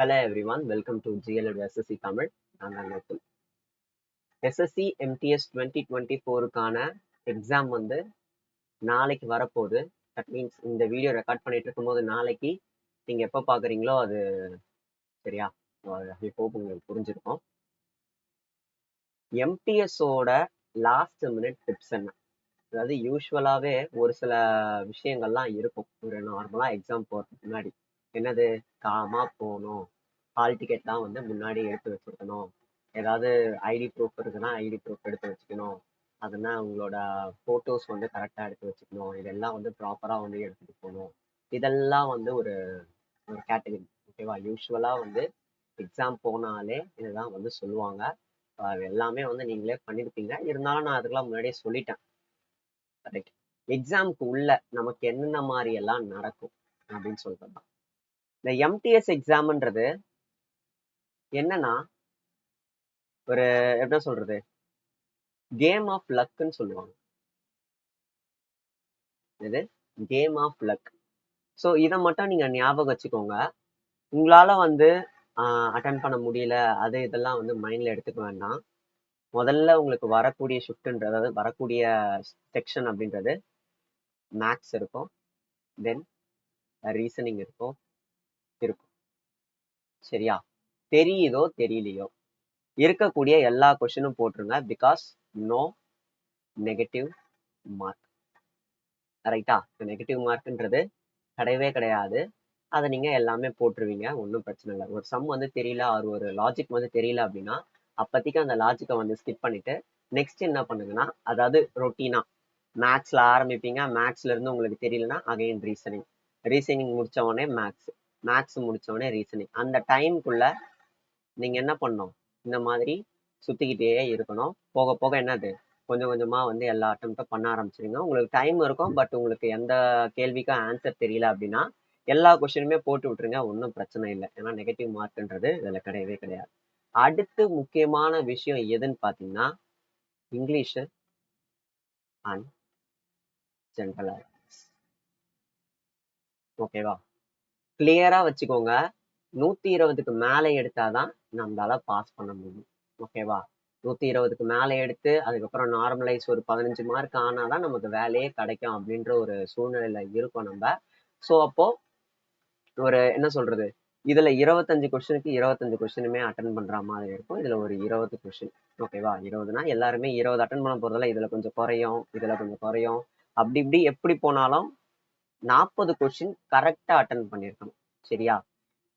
Hello everyone, welcome to GL SSC Tamil. நான் தான் நேத்துல். SSC MTS 2024க்கான exam வந்து நாளைக்கு வரப்போகுது. தட் மீன்ஸ் இந்த வீடியோ ரெக்கார்ட் பண்ணிட்டு இருக்கும்போது நாளைக்கு நீங்கள் எப்போ பார்க்குறீங்களோ அது சரியா ஐ ஹோப் உங்களுக்கு புரிஞ்சிருக்கும். MTSஓட லாஸ்ட் மினிட் டிப்ஸ் என்ன? அதாவது யூஸ்வலாகவே ஒரு சில விஷயங்கள்லாம் இருக்கும் ஒரு நார்மலாக எக்ஸாம் போகிறதுக்கு முன்னாடி. என்னது காமாக போகணும், ஹால் டிக்கெட்லாம் வந்து முன்னாடி எடுத்து வச்சுருக்கணும், ஏதாவது ஐடி ப்ரூஃப் இருக்குன்னா ஐடி ப்ரூஃப் எடுத்து வச்சுக்கணும், அதுனா உங்களோட ஃபோட்டோஸ் வந்து கரெக்டாக எடுத்து வச்சுக்கணும், இதெல்லாம் வந்து ப்ராப்பராக வந்து எடுத்துகிட்டு போகணும். இதெல்லாம் வந்து ஒரு ஒரு கேட்டகரி. ஓகேவா? யூஸ்வலாக வந்து எக்ஸாம் போனாலே இதுதான் வந்து சொல்லுவாங்க. அது எல்லாமே வந்து நீங்களே பண்ணியிருப்பீங்க. இருந்தாலும் நான் அதுக்கெல்லாம் முன்னாடியே சொல்லிட்டேன். கரெக்ட். எக்ஸாமுக்கு உள்ள நமக்கு என்னென்ன மாதிரி எல்லாம் நடக்கும் அப்படின்னு சொல்றது. இந்த எம்டிஎஸ் எக்ஸாம்ன்றது என்னன்னா ஒரு என்ன சொல்றது, கேம் ஆஃப் லக்னு சொல்லுவாங்க. இது கேம் ஆஃப் லக். ஸோ இதை மட்டும் நீங்க ஞாபகம் வச்சுக்கோங்க. உங்களால வந்து அட்டன் பண்ண முடியல, அது இதெல்லாம் வந்து மைண்ட்ல எடுத்துக்க வேண்டாம். முதல்ல உங்களுக்கு வரக்கூடிய ஷிஃப்ட்ன்றது, அதாவது வரக்கூடிய செக்ஷன் அப்படின்றது மேக்ஸ் இருக்கும், தென் ரீசனிங் இருக்கும். சரியா? தெரியுதோ தெரியலையோ இருக்கக்கூடிய எல்லா கொஸ்டினும் போட்டுருங்க. Because no negative mark. ரைட்டா? நெகட்டிவ் மார்க்ன்றது கிடையவே கிடையாது. அதை நீங்க எல்லாமே போட்டுருவீங்க, ஒன்றும் பிரச்சனை இல்லை. ஒரு சம் வந்து தெரியல, ஒரு லாஜிக் வந்து தெரியல அப்படின்னா அப்போதைக்கு அந்த லாஜிக்கை வந்து ஸ்கிப் பண்ணிட்டு நெக்ஸ்ட் என்ன பண்ணுங்கன்னா, அதாவது ரொட்டீனா மேக்ஸ்ல ஆரம்பிப்பீங்க. மேக்ஸ்ல இருந்து உங்களுக்கு தெரியலன்னா அகைன் ரீசனிங், ரீசனிங் முடிச்ச உடனே மேக்ஸ், மேக்ஸ் முடிச்ச உடனே ரீசனிங். அந்த டைம்குள்ள நீங்க என்ன பண்ணணும், இந்த மாதிரி சுத்திக்கிட்டே இருக்கணும். போக போக என்னது கொஞ்சம் கொஞ்சமா வந்து எல்லா அட்டம்ப்டும் பண்ண ஆரம்பிச்சிருங்க. உங்களுக்கு டைம் இருக்கும், பட் உங்களுக்கு எந்த கேள்விக்கும் ஆன்சர் தெரியல அப்படின்னா எல்லா கொஸ்டினுமே போட்டு விட்டுருங்க, ஒன்றும் பிரச்சனை இல்லை. ஏன்னா நெகட்டிவ் மார்க்ன்றது இதுல கிடையவே கிடையாது. அடுத்து முக்கியமான விஷயம் எதுன்னு பார்த்தீங்கன்னா இங்கிலீஷ் அண்ட் ஜென்ரல் அவேர்னஸ். ஓகேவா? கிளியரா வச்சுக்கோங்க. 120க்கு மேலே எடுத்தாதான் நம்மளால பாஸ் பண்ண முடியும். ஓகேவா? 120க்கு மேலே எடுத்து அதுக்கப்புறம் நார்மலைஸ் ஒரு 15 மார்க் ஆனாதான் நமக்கு வேலையே கிடைக்கும் அப்படின்ற ஒரு சூழ்நிலையில இருக்கோம் நம்ம. ஸோ அப்போ ஒரு என்ன சொல்றது, இதுல 25 கொஸ்டினுக்கு 25 கொஸ்டினுமே அட்டன் பண்ற மாதிரி இருக்கும். இதுல ஒரு 20 கொஸ்டின். ஓகேவா? 20னா எல்லாருமே 20 அட்டன் பண்ண போறதில்ல. இதுல கொஞ்சம் குறையும், இதுல கொஞ்சம் குறையும், அப்படி இப்படி எப்படி போனாலும் 40 கொஸ்டின் கரெக்டா அட்டன் பண்ணியிருக்கணும். சரியா?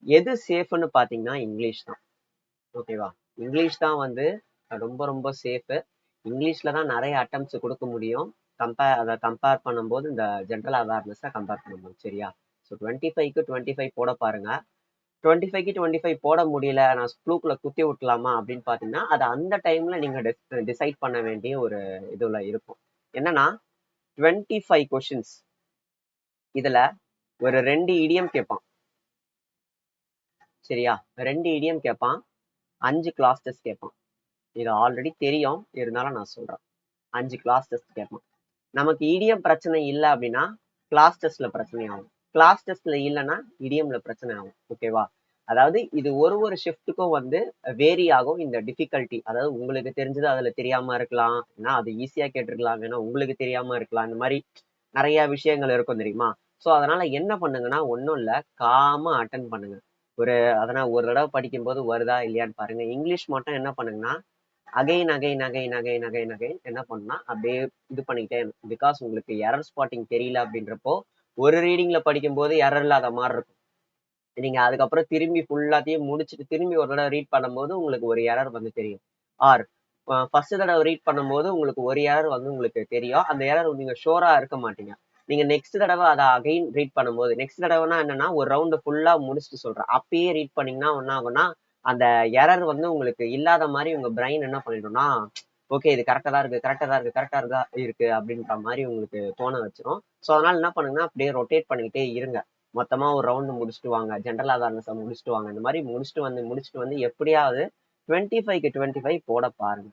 எது சேஃப்னு பாத்தீங்கன்னா இங்கிலீஷ் தான். ஓகேவா? இங்கிலீஷ் தான் வந்து ரொம்ப ரொம்ப சேஃபு. இங்கிலீஷ்ல தான் நிறைய அட்டம்ப்ட்ஸ் கொடுக்க முடியும். அதை கம்பேர் பண்ணும்போது இந்த ஜென்ரல் அவேர்னஸை கம்பேர் பண்ணும்போது. சரியா? ஸோ 25க்கு 25 போட பாருங்க. 25க்கு 25 போட முடியல, நான் ஃப்ளூக்ல குத்தி விட்டலாமா அப்படின்னு பாத்தீங்கன்னா அது அந்த டைம்ல நீங்க டிசைட் பண்ண வேண்டிய ஒரு இதுல இருக்கும். என்னன்னா 25 கொஸ்டின்ஸ், இதுல ஒரு 2 இடியம் கேட்பான். சரியா? 2 இடியம் கேட்பான், 5 கிளாஸ் டெஸ்ட் கேட்பான். இது ஆல்ரெடி தெரியும், இருந்தாலும் நான் சொல்றேன். 5 கிளாஸ் டெஸ்ட் கேட்பான். நமக்கு இடியம் பிரச்சனை இல்லை அப்படின்னா கிளாஸ் டெஸ்ட்ல பிரச்சனை ஆகும். கிளாஸ் டெஸ்ட்ல இல்லைன்னா இடியம்ல பிரச்சனை ஆகும். ஓகேவா? அதாவது இது ஒரு ஷிஃப்ட்டுக்கும் வந்து வேரி ஆகும் இந்த டிஃபிகல்ட்டி. அதாவது உங்களுக்கு தெரிஞ்சது அதுல தெரியாம இருக்கலாம், ஏன்னா அது ஈஸியா கேட்டிருக்கலாம், ஏன்னா உங்களுக்கு தெரியாம இருக்கலாம். இந்த மாதிரி நிறைய விஷயங்கள் இருக்கும் தெரியுமா? ஸோ அதனால என்ன பண்ணுங்கன்னா ஒன்றும் இல்லை, காமா அட்டன் பண்ணுங்க. அதனால ஒரு தடவை படிக்கும்போது வருதா இல்லையான்னு பாருங்க. இங்கிலீஷ் மட்டும் என்ன பண்ணுங்கன்னா again again again again again again என்ன பண்ணா அப்படியே இது பண்ணிக்கிட்டே இருக்கும். பிகாஸ் உங்களுக்கு எரர் ஸ்பாட்டிங் தெரியல அப்படின்றப்போ ஒரு ரீடிங்ல படிக்கும்போது எரர் இல்லாத மாதிரி இருக்கும். நீங்க அதுக்கப்புறம் திரும்பி ஃபுல்லாத்தையும் முடிச்சுட்டு திரும்பி ஒரு தடவை ரீட் பண்ணும்போது உங்களுக்கு ஒரு எரர் வந்து தெரியும். ஆர் ஃபர்ஸ்ட் தடவை ரீட் பண்ணும்போது உங்களுக்கு ஒரு எரர் வந்து உங்களுக்கு தெரியும். அந்த எரர் நீங்க ஷோரா இருக்க மாட்டீங்க. நீங்க நெக்ஸ்ட் தடவை அதை அகைன் ரீட் பண்ணும்போது, நெக்ஸ்ட் தடவைனா என்னன்னா ஒரு ரவுண்டு ஃபுல்லா முடிச்சுட்டு சொல்றேன், அப்பயே ரீட் பண்ணீங்கன்னா என்ன ஆகும்னா அந்த எரர் வந்து உங்களுக்கு இல்லாத மாதிரி உங்க பிரைன் என்ன பண்ணிடும்னா ஓகே இது கரெக்டா தான் இருக்கு, கரெக்டா தான் இருக்கு, கரெக்டா இருக்கு அப்படின்ற மாதிரி உங்களுக்கு தோண வச்சிரும். ஸோ அதனால என்ன பண்ணுங்கன்னா அப்படியே ரொட்டேட் பண்ணிக்கிட்டே இருங்க. மொத்தமா ஒரு ரவுண்டு முடிச்சுட்டு வாங்க, ஜென்ரல் அவேர்னஸை முடிச்சுட்டு வாங்க. இந்த மாதிரி முடிச்சுட்டு வந்து எப்படியாவது 25க்கு 25 போட பாருங்க.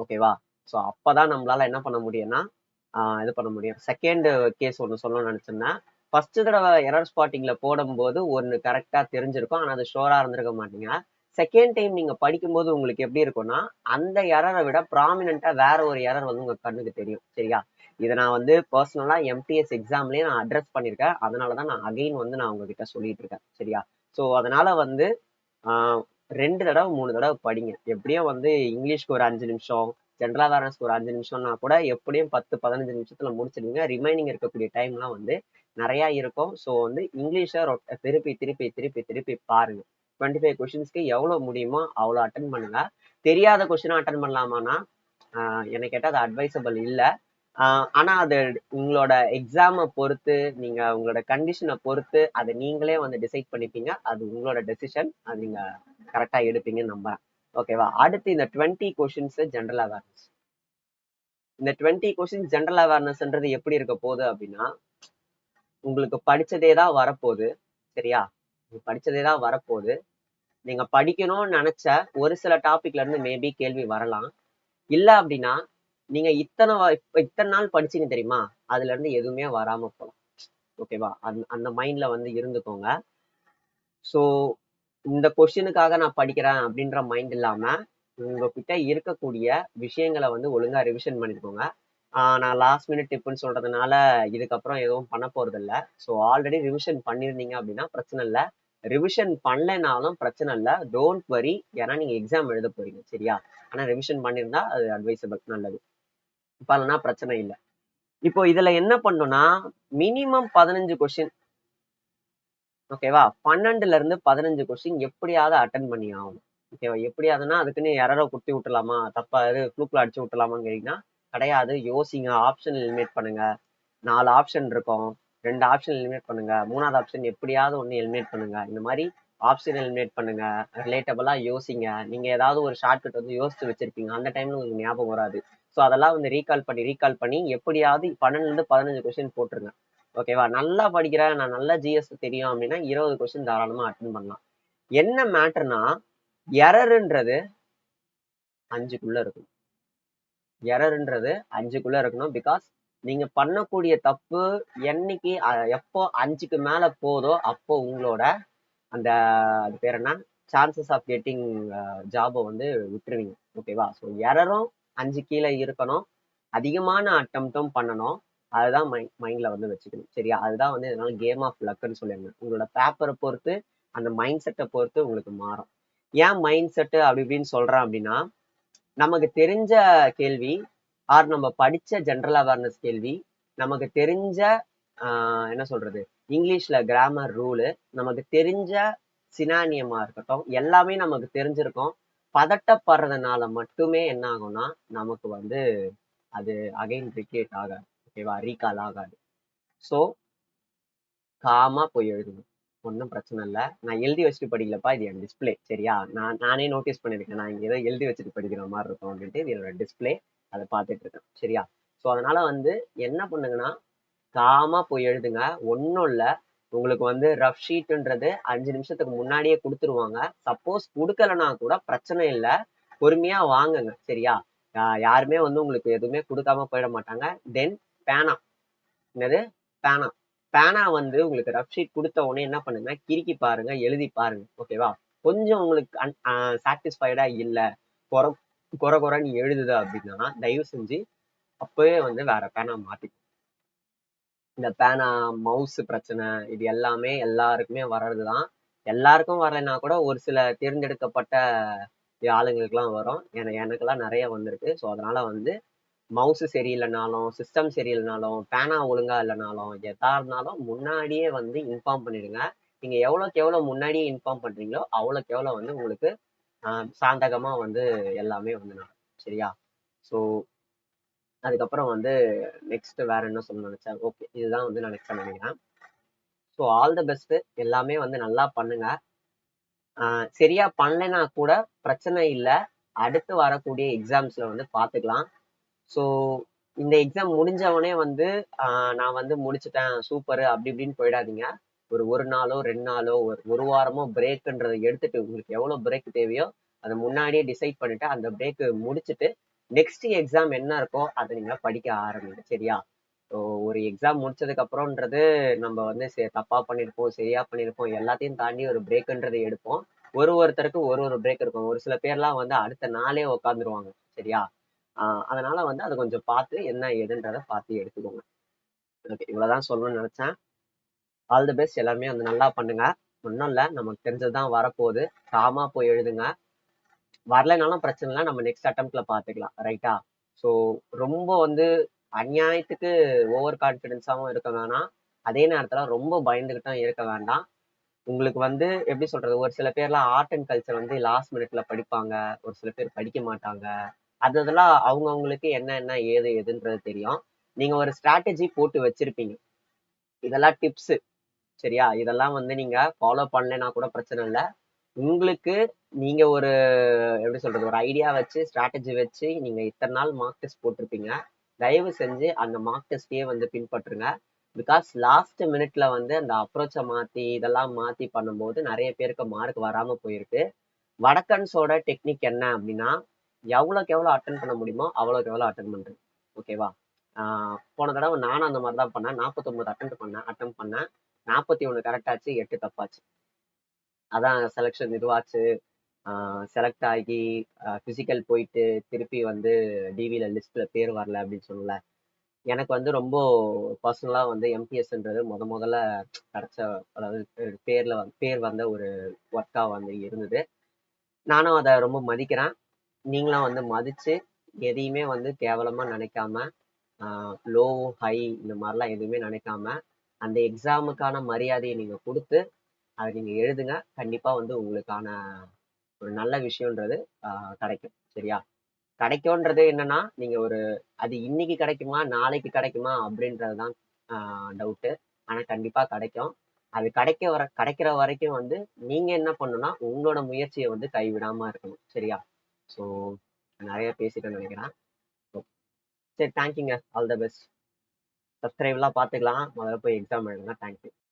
ஓகேவா? ஸோ அப்பதான் நம்மளால என்ன பண்ண முடியும்னா இது பண்ண முடியும். செகண்ட் கேஸ் ஒன்று சொல்லணும்னு நினைச்சிருந்தேன். ஃபர்ஸ்ட் தடவை எரர் ஸ்பாட்டிங்ல போடும்போது ஒன்னு கரெக்டா தெரிஞ்சிருக்கும், ஆனா அது ஷோரா இருந்திருக்க மாட்டீங்க. செகண்ட் டைம் நீங்க படிக்கும்போது உங்களுக்கு எப்படி இருக்கும்னா அந்த எரரை விட ப்ராமினெண்டா வேற ஒரு எரர் வந்து உங்க கண்ணுக்கு தெரியும். சரியா? இதை நான் வந்து பர்சனலா எம்டிஎஸ் எக்ஸாம்லயே நான் அட்ரஸ் பண்ணியிருக்கேன். அதனாலதான் நான் அகைன் வந்து நான் உங்ககிட்ட சொல்லிட்டு இருக்கேன். சரியா? ஸோ அதனால வந்து 2 தடவை 3 தடவை படிங்க. எப்படியும் வந்து இங்கிலீஷ்க்கு ஒரு 5 நிமிஷம், ஜென்ரல் அவேர்னஸ்க்கு ஒரு 5 நிமிஷம்னா கூட எப்படியும் 10-15 நிமிஷத்துல முடிச்சிடுங்க. ரிமைனிங் இருக்கக்கூடிய டைம்லாம் வந்து நிறைய இருக்கும். ஸோ வந்து இங்கிலீஷை திருப்பி திருப்பி திருப்பி திருப்பி பாருங்க. 25 கொஸ்டின்ஸ்க்கு எவ்வளவு முடியுமோ அவ்வளோ அட்டன் பண்ணுங்க. தெரியாத கொஸ்டினா அட்டன் பண்ணலாமான்னா என்னை கேட்டால் அது அட்வைசபிள் இல்லை. ஆனா அது உங்களோட எக்ஸாமை பொறுத்து, நீங்க உங்களோட கண்டிஷனை பொறுத்து அதை நீங்களே வந்து டிசைட் பண்ணிப்பீங்க. அது உங்களோட டெசிஷன். அது நீங்க கரெக்டா எடுப்பீங்கன்னு நம்புறேன். ஓகேவா? அடுத்து இந்த 20 கொஸ்டின்ஸ் ஜென்ரல் அவேர்னஸ். இந்த 20 கொஸ்டின்ஸ் ஜென்ரல் அவேர்னஸ்ன்றது எப்படி இருக்க போகுது அப்படின்னா, உங்களுக்கு படிச்சதே தான் வரப்போகுது. சரியா? படிச்சதே தான் வரப்போகுது. நீங்க படிக்கணும்னு நினைச்ச ஒரு சில டாபிக்ல இருந்து மேபி கேள்வி வரலாம். இல்ல அப்படின்னா நீங்க இத்தனை நாள் படிச்சீங்க தெரியுமா, அதுல இருந்து எதுவுமே வராம போகலாம். ஓகேவா? அந்த மைண்ட்ல வந்து இருந்துக்கோங்க. ஸோ இந்த கொஸ்டினுக்காக நான் படிக்கிறேன் அப்படின்ற மைண்ட் இல்லாம உங்ககிட்ட இருக்கக்கூடிய விஷயங்களை வந்து ஒழுங்கா ரிவிஷன் பண்ணிக்கோங்க. நான் லாஸ்ட் மினிட் டிப்புன்னு சொல்றதுனால இதுக்கப்புறம் எதுவும் பண்ண போறது இல்லை. ஸோ ஆல்ரெடி ரிவிஷன் பண்ணியிருந்தீங்க அப்படின்னா பிரச்சனை இல்லை. ரிவிஷன் பண்ணலைனாலும் பிரச்சனை இல்லை. Don't worry. ஏன்னா நீங்க எக்ஸாம் எழுத போறீங்க. சரியா? ஆனா ரிவிஷன் பண்ணியிருந்தா அது அட்வைசபிள், நல்லது. பண்ணலன்னா பிரச்சனை இல்லை. இப்போ இதுல என்ன பண்ணும்னா மினிமம் 15 கொஸ்டின். ஓகேவா? 12ல இருந்து 15 கொஸ்டின் எப்படியாவது அட்டன் பண்ணி ஆகணும். ஓகேவா? எப்படியாதுன்னா அதுக்குன்னு யாரோ குத்தி விட்டுலாமா, தப்பா ஃப்ளூக்ல அடிச்சு விட்டுலாமான்னு கேட்டீங்கன்னா கிடையாது. யோசிங்க, ஆப்ஷன் எலிமினேட் பண்ணுங்க. 4 ஆப்ஷன் இருக்கும், 2 ஆப்ஷன் எலிமினேட் பண்ணுங்க, 3வது ஆப்ஷன் எப்படியாவது ஒண்ணு எலிமினேட் பண்ணுங்க. இந்த மாதிரி ஆப்ஷன் எலிமினேட் பண்ணுங்க. ரிலேட்டபிளா யோசிங்க. நீங்க ஏதாவது ஒரு ஷார்ட்கட் வந்து யோசிச்சு வச்சிருப்பீங்க, அந்த டைம்ல உங்களுக்கு ஞாபகம் வராது. ஸோ அதெல்லாம் வந்து ரீகால் பண்ணி எப்படியாவது 12ல இருந்து 15 கொஸ்டின் போட்டுருங்க. ஓகேவா? நல்லா படிக்கிறேன், நான் நல்லா ஜிஎஸ் தெரியும் அப்படின்னா 20 கொஸ்டின் தாராளமா அட்டன் பண்ணலாம். என்ன மேட்டர்னா எரர்ன்றது 5க்குள்ள இருக்கும். எரர்ன்றது 5க்குள்ள இருக்கணும். பிகாஸ் நீங்க பண்ணக்கூடிய தப்பு என்னைக்கு எப்போ 5க்கு மேல போதோ அப்போ உங்களோட அந்த அது பேர் என்ன, சான்சஸ் ஆஃப் கெட்டிங் ஜாபை வந்து விட்டுருவீங்க. ஓகேவா? ஸோ எரரும் 5 கீழே இருக்கணும். அதிகமான அட்டம்ப்டும் பண்ணணும். அதுதான் மைண்ட்ல வந்து வச்சுக்கணும். சரியா? அதுதான் வந்து இதனால கேம் ஆஃப் லக்குன்னு சொல்லியிருந்தேன். உங்களோட பேப்பரை பொறுத்து, அந்த மைண்ட் செட்டை பொறுத்து உங்களுக்கு மாறும். ஏன் மைண்ட் செட்டு அப்படி இப்படின்னு சொல்றேன் அப்படின்னா, நமக்கு தெரிஞ்ச கேள்வி நம்ம படிச்ச ஜென்ரல் அவேர்னஸ் கேள்வி, நமக்கு தெரிஞ்ச என்ன சொல்றது, இங்கிலீஷ்ல கிராமர் ரூலு, நமக்கு தெரிஞ்ச சினானியமா இருக்கட்டும், எல்லாமே நமக்கு தெரிஞ்சிருக்கும். பதட்டப்படுறதுனால மட்டுமே என்ன ஆகும்னா நமக்கு வந்து அது அகைன் ரிகேட் ஆகாது. ஓகேவா? ரீகால் ஆகாது. ஸோ காமா போய் எழுதுங்க. ஒன்றும் பிரச்சனை இல்லை. நான் எழுதி வச்சுட்டு படிக்கலப்பா, இது என் டிஸ்பிளே. சரியா? நானே நோட்டீஸ் பண்ணியிருக்கேன், நான் இங்கே ஏதோ எழுதி வச்சுட்டு படிக்கிற மாதிரி இருக்கும் அப்படின்ட்டு. இது என்னோட டிஸ்பிளே, அதை பார்த்துட்டு இருக்கேன். சரியா? ஸோ அதனால வந்து என்ன பண்ணுங்கன்னா காமா போய் எழுதுங்க. ஒன்றும் இல்லை. உங்களுக்கு வந்து ரஃப் ஷீட்ன்றது 5 நிமிஷத்துக்கு முன்னாடியே கொடுத்துருவாங்க. சப்போஸ் கொடுக்கலன்னா கூட பிரச்சனை இல்லை, பொறுமையா வாங்குங்க. சரியா? யாருமே வந்து உங்களுக்கு எதுவுமே கொடுக்காம போயிட மாட்டாங்க. தென் பேனா. என்னது? பேனா. பேனா வந்து உங்களுக்கு ரஃப் ஷீட் கொடுத்த உடனே என்ன பண்ணுங்க, கிறுக்கி பாருங்க, எழுதி பாருங்க. ஓகேவா? கொஞ்சம் உங்களுக்கு சாட்டிஸ்ஃபைடா இல்ல, குறை குறை குறைன்னு எழுதுது அப்படின்னா தயவு செஞ்சு அப்பவே வந்து வேற பேனா மாத்தி. இந்த பேனா, மவுஸ் பிரச்சனை இது எல்லாமே எல்லாருக்குமே வர்றதுதான். எல்லாருக்கும் வரலைன்னா கூட ஒரு சில தேர்ந்தெடுக்கப்பட்ட ஆளுங்களுக்குலாம் வரும். எனக்கெல்லாம் நிறைய வந்திருக்கு. ஸோ அதனால வந்து மவுஸ் சரியில்லைனாலும், சிஸ்டம் சரியில்லைனாலும், பேனா ஒழுங்கா இல்லைனாலும், எதா இருந்தாலும் முன்னாடியே வந்து இன்ஃபார்ம் பண்ணிடுங்க. நீங்க எவ்வளோக்கு எவ்வளோ முன்னாடியே இன்ஃபார்ம் பண்றீங்களோ அவ்வளோக்கு எவ்வளோ வந்து உங்களுக்கு சாதகமா வந்து எல்லாமே வந்து நடக்கும். சரியா? ஸோ அதுக்கப்புறம் வந்து நெக்ஸ்ட் வேற என்ன சொல்லணும்னு நினைச்சேன். ஓகே, இதுதான் வந்து நான் நெக்ஸ்ட் நினைக்கிறேன். So all the best. எல்லாமே வந்து நல்லா பண்ணுங்க. சரியா பண்ணலைன்னா கூட பிரச்சனை இல்லை. அடுத்து வரக்கூடிய எக்ஸாம்ஸ்ல வந்து பார்த்துக்கலாம். ஸோ இந்த எக்ஸாம் முடிஞ்சவனே வந்து நான் வந்து முடிச்சுட்டேன் சூப்பரு அப்படி இப்படின்னு போயிடாதீங்க. ஒரு நாளோ 2 நாளோ ஒரு வாரமோ பிரேக்குன்றதை எடுத்துட்டு உங்களுக்கு எவ்வளோ பிரேக் தேவையோ அதை முன்னாடியே டிசைட் பண்ணிட்டு அந்த பிரேக்கு முடிச்சுட்டு நெக்ஸ்ட் எக்ஸாம் என்ன இருக்கோ அதை நீங்க படிக்க ஆரம்பிங்க. சரியா? ஸோ ஒரு எக்ஸாம் முடிச்சதுக்கு அப்புறம்ன்றது நம்ம வந்து தப்பா பண்ணியிருப்போம், சரியா பண்ணியிருப்போம், எல்லாத்தையும் தாண்டி ஒரு பிரேக்குன்றதை எடுப்போம். ஒருத்தருக்கு ஒரு பிரேக் இருக்கும். ஒரு சில பேர்லாம் வந்து அடுத்த நாளே உட்காந்துருவாங்க. சரியா? அதனால வந்து அதை கொஞ்சம் பார்த்து என்ன ஏதுன்றதை பார்த்து எடுத்துக்கோங்க. ஓகே, இவ்வளவுதான் சொல்லணும்னு நினைச்சேன். All the best. எல்லாருமே வந்து நல்லா பண்ணுங்க. ஒன்றும் இல்லை, நமக்கு தெரிஞ்சதுதான் வரப்போகுது. காமா போய் எழுதுங்க. வரலைனாலும் பிரச்சனை இல்லை, நம்ம நெக்ஸ்ட் அட்டம்ப்ட்ல பார்த்துக்கலாம். ரைட்டா? ஸோ ரொம்ப வந்து அநியாயத்துக்கு ஓவர் கான்ஃபிடென்ஸாகவும் இருக்க வேணாம். அதே நேரத்துல ரொம்ப பயந்துகிட்டும் இருக்க வேண்டாம். உங்களுக்கு வந்து எப்படி சொல்றது, ஒரு சில பேர்லாம் ஆர்ட் அண்ட் கல்ச்சர் வந்து லாஸ்ட் மினிட்ல படிப்பாங்க, ஒரு சில பேர் படிக்க மாட்டாங்க. அதெல்லாம் அவங்கவுங்களுக்கு என்ன என்ன ஏது எதுன்றது தெரியும். நீங்க ஒரு ஸ்ட்ராட்டஜி போட்டு வச்சிருப்பீங்க. இதெல்லாம் டிப்ஸ். சரியா? இதெல்லாம் வந்து நீங்க ஃபாலோ பண்ணலைன்னா கூட பிரச்சனை இல்லை. உங்களுக்கு நீங்க ஒரு எப்படி சொல்றது, ஒரு ஐடியா வச்சு ஸ்ட்ராட்டஜி வச்சு நீங்க இத்தனை நாள் மார்க் டெஸ்ட் போட்டிருப்பீங்க. தயவு செஞ்சு அந்த மார்க் டெஸ்டையே வந்து பின்பற்றுங்க. பிகாஸ் லாஸ்ட் மினிட்ல வந்து அந்த அப்ரோச்சை மாத்தி இதெல்லாம் மாத்தி பண்ணும்போது நிறைய பேருக்கு மார்க் வராம போயிருக்கு. வடக்கன்ஸோட டெக்னிக் என்ன அப்படின்னா, எவ்வளோக்கு எவ்வளோ அட்டன் பண்ண முடியுமோ அவ்வளோக்கு எவ்வளோ அட்டன் பண்றது. ஓகேவா? போன தடவை நானும் அந்த மாதிரி தான் பண்ணேன். 49 அட்டன் பண்ணேன். 41 கரெக்ட் ஆச்சு, 8 தப்பாச்சு. அதான் செலெக்ஷன் இதுவாச்சு. செலக்ட் ஆகி பிசிக்கல் போயிட்டு திருப்பி வந்து டிவியில லிஸ்ட்ல பேர் வரல அப்படின்னு சொல்லல. எனக்கு வந்து ரொம்ப பர்சனலா வந்து எம்பிஎஸ்ன்றது முதல்ல கிடைச்ச, அதாவது பேர் வந்த ஒரு ஒர்க்கா வந்து இருந்தது. நானும் அதை ரொம்ப மதிக்கிறேன். நீங்களும் வந்து மதிச்சு எதையுமே வந்து கேவலமா நினைக்காம, லோ ஹை இந்த மாதிரிலாம் எதுவுமே நினைக்காம அந்த எக்ஸாமுக்கான மரியாதையை நீங்க கொடுத்து அதை நீங்க எழுதுங்க. கண்டிப்பா வந்து உங்களுக்கான ஒரு நல்ல விஷயம்ன்றது கிடைக்கும். சரியா? கிடைக்கும்ன்றது என்னன்னா, நீங்க ஒரு அது இன்னைக்கு கிடைக்குமா நாளைக்கு கிடைக்குமா அப்படின்றதுதான் டவுட்டு. ஆனா கண்டிப்பா கிடைக்கும். அது கிடைக்கிற வரைக்கும் வந்து நீங்க என்ன பண்ணணும்னா உங்களோட முயற்சியை வந்து கைவிடாம இருக்கணும். சரியா? ஸோ நிறைய பேசிட்டேன்னு நினைக்கிறேன். சரி, தேங்க்யூங்க. All the best. சப்ஸ்கிரைப்லாம் பார்த்துக்கலாம். முதல்ல போய் எக்ஸாம் எழுதுங்க. தேங்க்யூ.